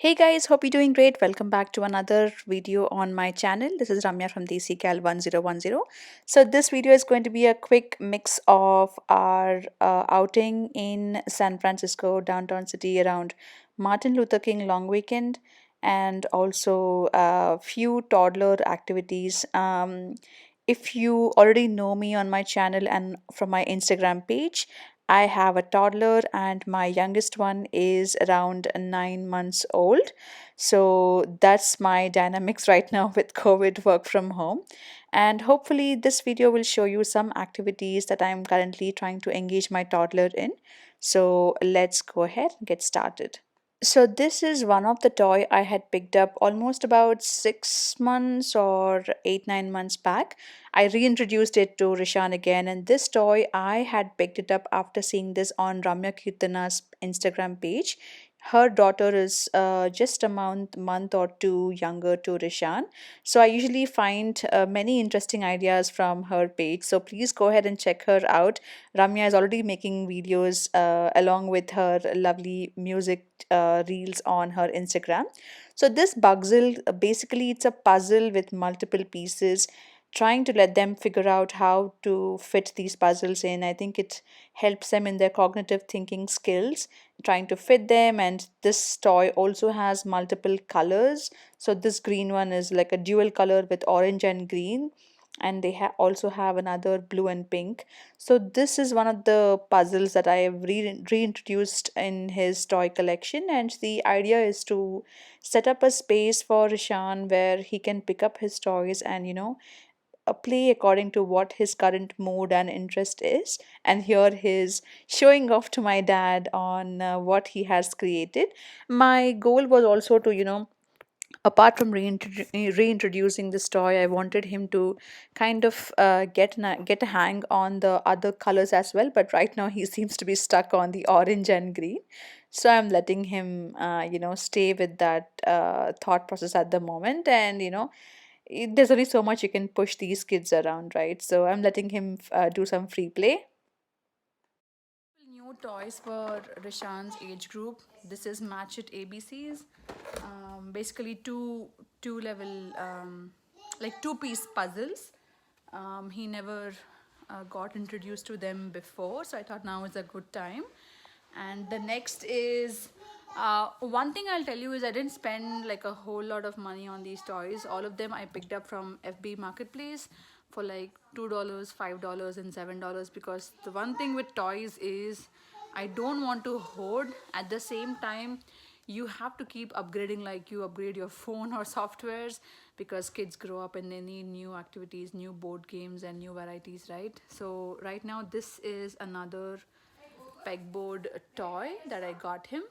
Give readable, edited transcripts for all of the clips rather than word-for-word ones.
Hey guys, hope you're doing great. Welcome back to another video on my channel. This is Ramya from Desi Gal 1010. So this video is going to be a quick mix of our outing in San Francisco, downtown city around Martin Luther King long weekend and also a few toddler activities. If you already know me on my channel and from my Instagram page, I have a toddler, and my youngest one is around 9 months old. So that's my dynamics right now with COVID work from home. And hopefully, this video will show you some activities that I'm currently trying to engage my toddler in. So let's go ahead and get started. So this is one of the toy I had picked up almost about 6 months or 8 9 months back. I reintroduced it to Rishan again, and this toy I had picked it up after seeing this on Ramya Kirtana's Instagram page. Her daughter is just a month or two younger to Rishan, so I usually find many interesting ideas from her page. So please go ahead and check her out. Ramya is already making videos along with her lovely music reels on her Instagram. So this puzzle, basically it's a puzzle with multiple pieces, trying to let them figure out how to fit these puzzles in. I think it helps them in their cognitive thinking skills, trying to fit them. And this toy also has multiple colors. So this green one is like a dual color with orange and green, and they also have another blue and pink. So this is one of the puzzles that I have reintroduced in his toy collection, and the idea is to set up a space for Rishan where he can pick up his toys and play according to what his current mood and interest is. And here his showing off to my dad on what he has created. My goal was also to apart from reintroducing this toy, I wanted him to kind of get a hang on the other colors as well, but right now he seems to be stuck on the orange and green. So I'm letting him stay with that thought process at the moment. And there's only so much you can push these kids around, right? So I'm letting him do some free play. New toys for Rishan's age group. This is Match It ABCs. Basically two level like two-piece puzzles. He never got introduced to them before, so I thought now is a good time. And the next is one thing I'll tell you is I didn't spend like a whole lot of money on these toys. All of them I picked up from FB Marketplace for like $2, $5, and $7, because the one thing with toys is I don't want to hoard. At the same time, you have to keep upgrading, like you upgrade your phone or softwares, because kids grow up and they need new activities, new board games, and new varieties, right? So right now this is another pegboard toy that I got him,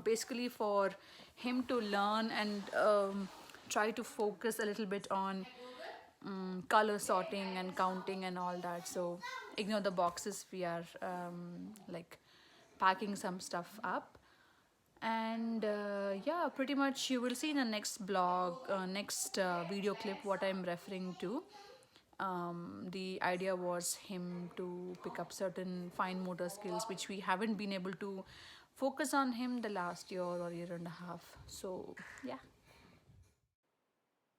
basically for him to learn and try to focus a little bit on color sorting and counting and all that. So ignore the boxes, we are like packing some stuff up. And yeah, pretty much you will see in the next blog, next video clip what I'm referring to. The idea was him to pick up certain fine motor skills which we haven't been able to focus on him the last year or year and a half. So yeah.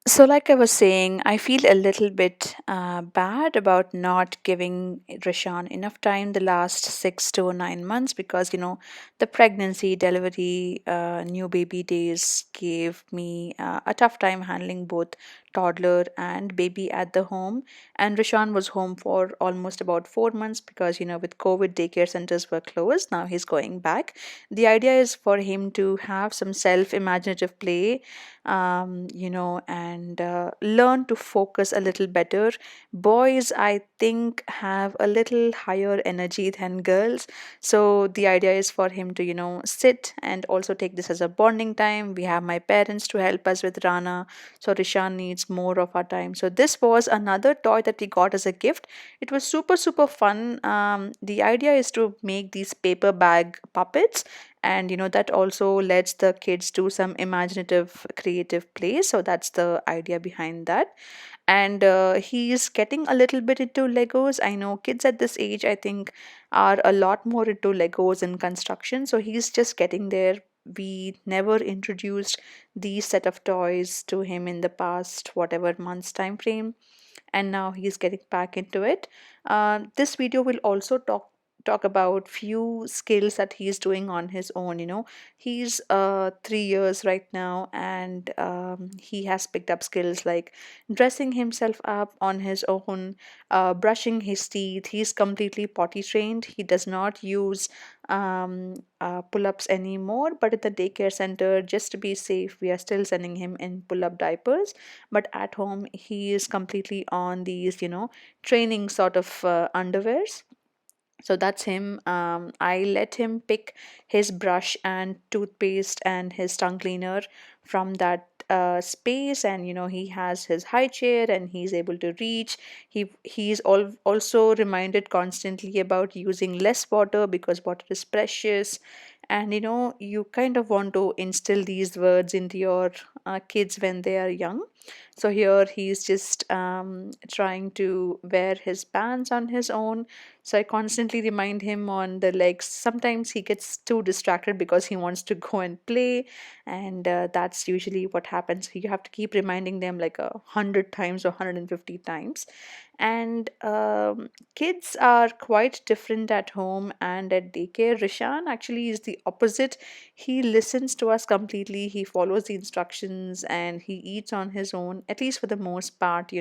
So, like I was saying, I feel a little bit bad about not giving Rashan enough time the last 6 to 9 months, because, the pregnancy, delivery, new baby days gave me a tough time handling both toddler and baby at the home. And Rashan was home for almost about 4 months because, with COVID, daycare centers were closed. Now he's going back. The idea is for him to have some self imaginative play, and learn to focus a little better. Boys, I think, have a little higher energy than girls. So the idea is for him to, sit and also take this as a bonding time. We have my parents to help us with Rana. So Rishan needs more of our time. So this was another toy that we got as a gift. It was super, super fun. The idea is to make these paper bag puppets, and that also lets the kids do some imaginative creative play. So that's the idea behind that. And he's getting a little bit into Legos. I know kids at this age, I think, are a lot more into Legos and construction, so he's just getting there we never introduced these set of toys to him in the past whatever months time frame, and now he's getting back into it. This video will also talk about few skills that he's doing on his own. He's 3 years right now, and he has picked up skills like dressing himself up on his own, brushing his teeth. He's completely potty trained. He does not use pull-ups anymore, but at the daycare center, just to be safe, we are still sending him in pull-up diapers. But at home he is completely on these training sort of underwears. So that's him. I let him pick his brush and toothpaste and his tongue cleaner from that space, and he has his high chair and he's able to reach. He's also reminded constantly about using less water because water is precious. And you kind of want to instill these words into your kids when they are young. So here he's just trying to wear his pants on his own. So I constantly remind him on the legs. Sometimes he gets too distracted because he wants to go and play, and that's usually what happens. You have to keep reminding them like 100 times or 150 times. And kids are quite different at home and at daycare. Rishan actually is the opposite. He listens to us completely. He follows the instructions and he eats on his own, at least for the most part.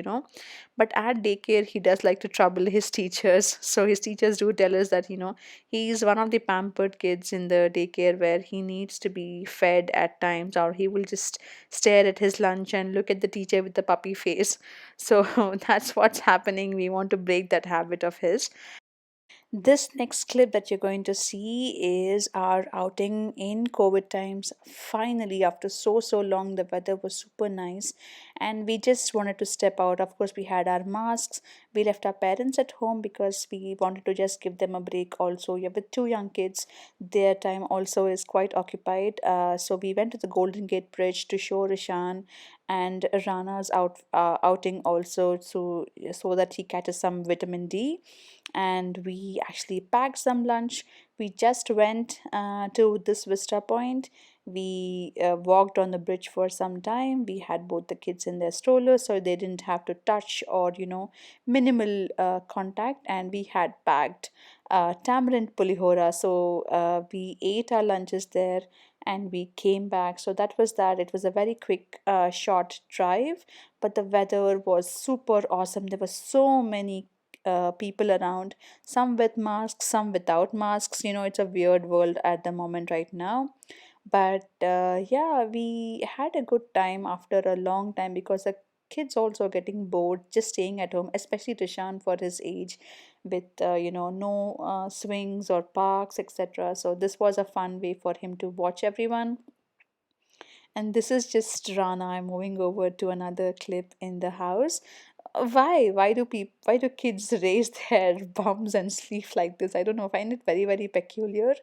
But at daycare, he does like to trouble his teachers. So his teachers do tell us that, he's one of the pampered kids in the daycare where he needs to be fed at times, or he will just stare at his lunch and look at the teacher with the puppy face. So that's what's happening. We want to break that habit of his. This next clip that you're going to see is our outing in COVID times. Finally, after so long, the weather was super nice and we just wanted to step out. Of course, we had our masks. We left our parents at home because we wanted to just give them a break also. Yeah, with two young kids, their time also is quite occupied. So we went to the Golden Gate Bridge to show Rishan and Rana's outing also, so that he catches some vitamin D. And we actually packed some lunch. We just went to this Vista Point. We walked on the bridge for some time. We had both the kids in their strollers so they didn't have to touch or minimal contact. And we had packed tamarind pulihora, so we ate our lunches there and we came back. So that was that. It was a very quick short drive, but the weather was super awesome. There were so many people around, some with masks, some without masks. It's a weird world at the moment right now. But yeah, we had a good time after a long time because the kids also getting bored just staying at home, especially Tishan for his age, with no swings or parks, etc. So this was a fun way for him to watch everyone. And this is just Rana. I'm moving over to another clip in the house. Why do kids raise their bums and sleep like this? I don't know. I find it very peculiar.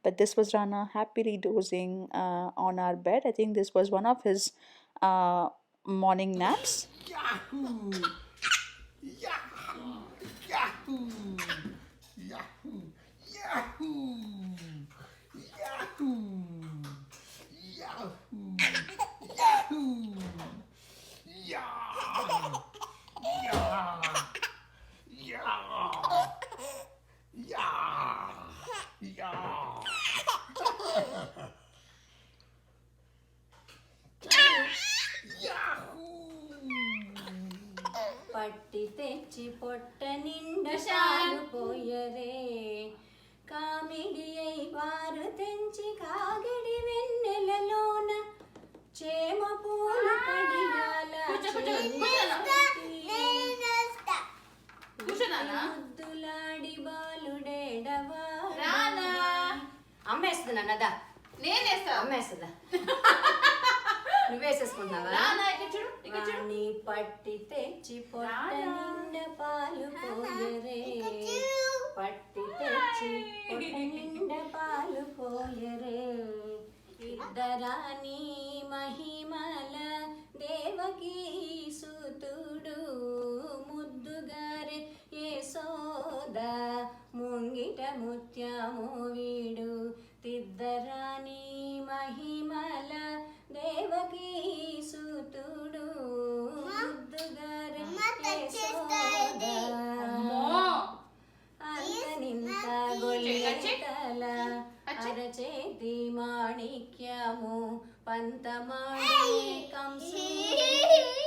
But this was Rana happily dozing on our bed. I think this was one of his uh, morning naps. Yahoo! Yahoo! Yahoo! Yahoo! Yahoo! Yahoo! Yahoo! Yahoo! Yeah! Yeah! Yeah! Yeah! Yeah! పట్టి తెచ్చి పొట్ట నిండ పాలు పోయరే comedy అయి వారు తెంచి కాగిడి వెన్నెలలోన చేమ పూలు పడియాల ముద్దులాడి బాలుడేడవా అమ్మేస్తుంది నన్నదా నేనేస్తా అమ్మేస్తుందా నువ్వేసేసుకుంటున్నావా నీ పట్టి తెచ్చి పొట్ట నిండ పాలు పోయరే పట్టి తెచ్చి పొట్ట నిండ పాలు పోయరే ఇద్దరాని మహిమల దేవకీ సుతుడు ముద్దుగారే యశోద ముంగిట ముత్యము వీడు తిద్దరాని మహిమల దేవకీ సుతుడు ముద్దుగారే యశోద అంతనింత గొల్లెతల అరచేతి మాణిక్యము పంతమాడి కంసు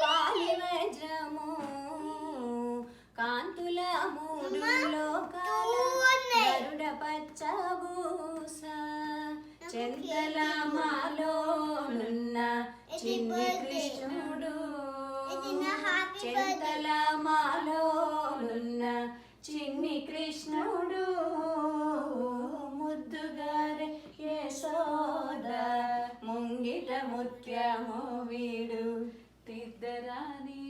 పాలివజ్రము కాంతుల మూడు లోకాల గరుడ పచ్చబూస చెంతల మాలోనున్న చిన్ని కృష్ణుడు చెంతల మాలోనున్న చిన్ని కృష్ణుడు ముద్దుగారే యశోద ముంగిట ముత్యము వీడు తిద్దరాని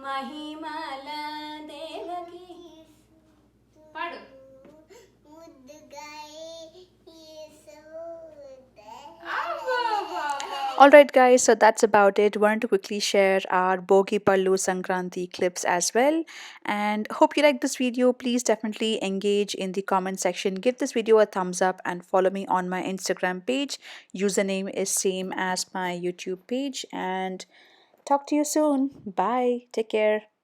మహిమల దేవకి పాడు Alright guys, so that's about it. Wanted to quickly share our Bhogi Pallu Sankranthi clips as well. And hope you like this video. Please definitely engage in the comment section. Give this video a thumbs up and follow me on my Instagram page. Username is same as my YouTube page. And talk to you soon. Bye. Take care.